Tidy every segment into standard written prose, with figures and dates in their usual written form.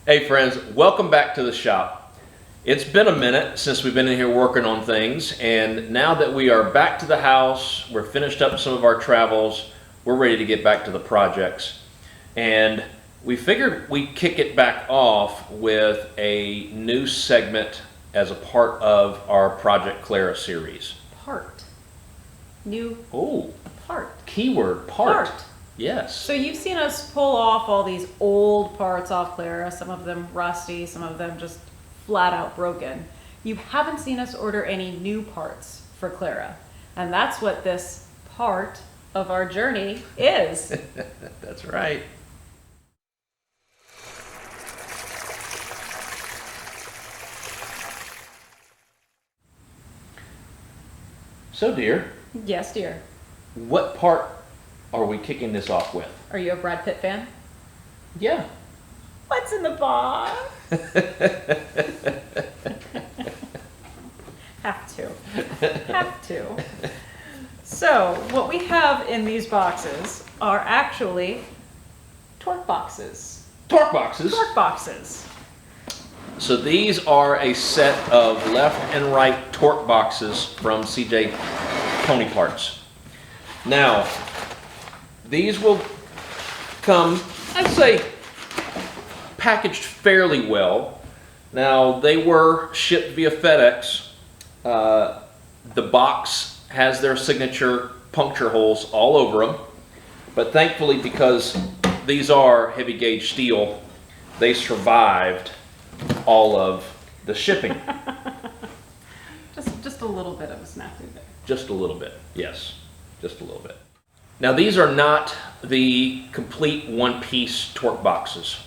Hey friends, welcome back to the shop. It's been a minute since we've been in here working on things, and now that we are back to the house, we're finished up some of our travels, we're ready to get back to the projects. And we figured we'd kick it back off with a new segment as a part of our Project Clara series. Part. New part. Keyword, part. Yes. So you've seen us pull off all these old parts off Clara, some of them rusty, some of them just flat out broken. You haven't seen us order any new parts for Clara. And that's what this part of our journey is. That's right. So dear. Yes, dear. What part are we kicking this off with? Are you a Brad Pitt fan? Yeah. What's in the box? Have to. So, what we have in these boxes are actually torque boxes. Torque boxes. Torque boxes. So these are a set of left and right torque boxes from CJ Pony Parts. Now, these will come, I'd say, packaged fairly well. Now, they were shipped via FedEx. The box has their signature puncture holes all over them. But thankfully, because these are heavy gauge steel, they survived all of the shipping. Just a little bit of a snafu there. Just a little bit, yes. Just a little bit. Now these are not the complete one-piece torque boxes.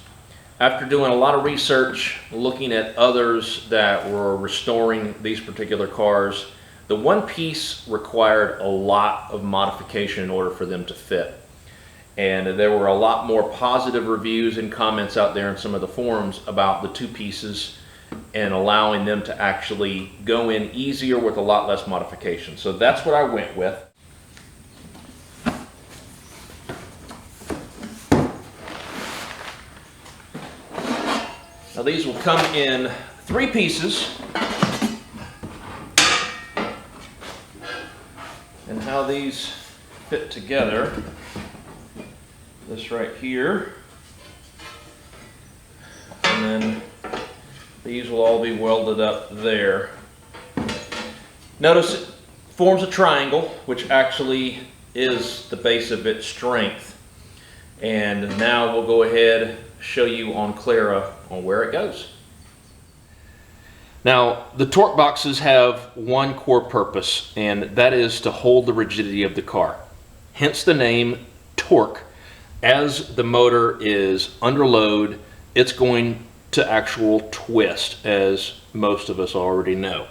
After doing a lot of research, looking at others that were restoring these particular cars, the one piece required a lot of modification in order for them to fit. And there were a lot more positive reviews and comments out there in some of the forums about the two pieces and allowing them to actually go in easier with a lot less modification. So that's what I went with. Now these will come in 3 pieces. And how these fit together, this right here, and then these will all be welded up there. Notice it forms a triangle, which actually is the base of its strength. And now we'll go ahead show you on Clara on where it goes. Now, the torque boxes have one core purpose, and that is to hold the rigidity of the car. Hence the name torque. As the motor is under load, it's going to actual twist, as most of us already know.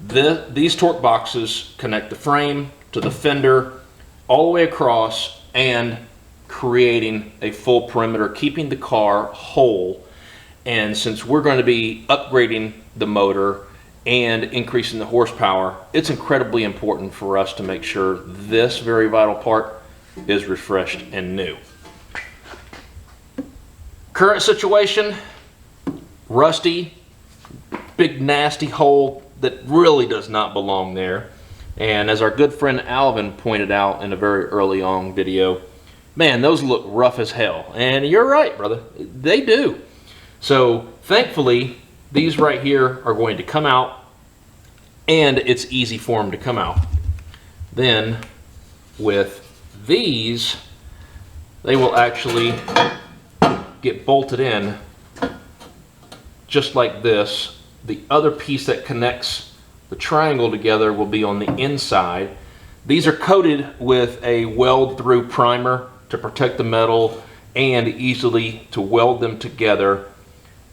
These torque boxes connect the frame to the fender all the way across and creating a full perimeter, keeping the car whole. And since we're going to be upgrading the motor and increasing the horsepower, it's incredibly important for us to make sure this very vital part is refreshed and new. Current situation, rusty, big nasty hole that really does not belong there. And as our good friend Alvin pointed out in a very early on video, man, those look rough as hell. And you're right, brother, they do. So thankfully, these right here are going to come out, and it's easy for them to come out. Then with these, they will actually get bolted in just like this. The other piece that connects the triangle together will be on the inside. These are coated with a weld-thru primer to protect the metal and easily to weld them together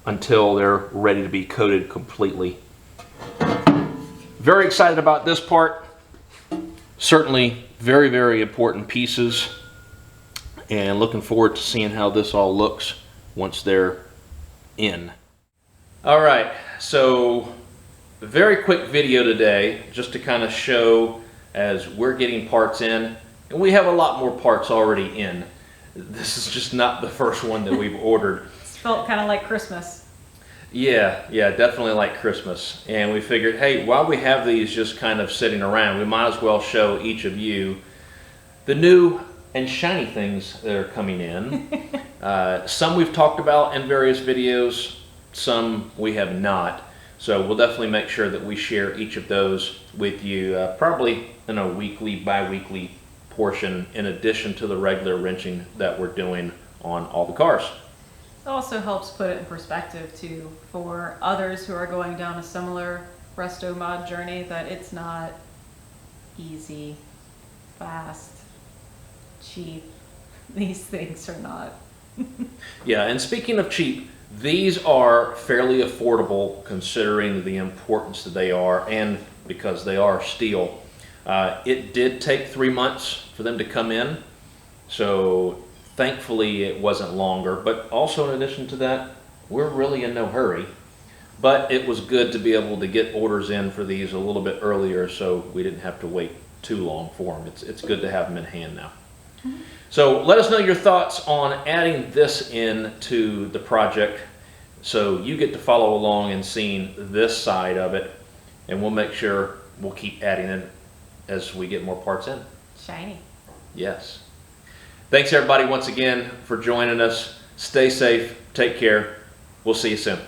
until they're ready to be coated completely. Very excited about this part. Certainly very, very important pieces, and looking forward to seeing how this all looks once they're in. All right, so a very quick video today just to kind of show as we're getting parts in, and we have a lot more parts already in. This is just not the first one that we've ordered. Felt kind of like Christmas. Yeah, definitely like Christmas. And we figured, hey, while we have these just kind of sitting around, we might as well show each of you the new and shiny things that are coming in. Some we've talked about in various videos, some we have not. So we'll definitely make sure that we share each of those with you, probably in a weekly, bi-weekly portion, in addition to the regular wrenching that we're doing on all the cars. It also helps put it in perspective too for others who are going down a similar Restomod journey, that it's not easy, fast, cheap. These things are not. Yeah, and speaking of cheap, these are fairly affordable considering the importance that they are, and because they are steel. It did take 3 months for them to come in, so thankfully it wasn't longer, but also in addition to that, we're really in no hurry. But it was good to be able to get orders in for these a little bit earlier, so we didn't have to wait too long for them. It's good to have them in hand now. So let us know your thoughts on adding this in to the project, so you get to follow along and seeing this side of it, and we'll make sure we'll keep adding it as we get more parts in. Shiny. Yes. Thanks everybody once again for joining us. Stay safe, take care. We'll see you soon.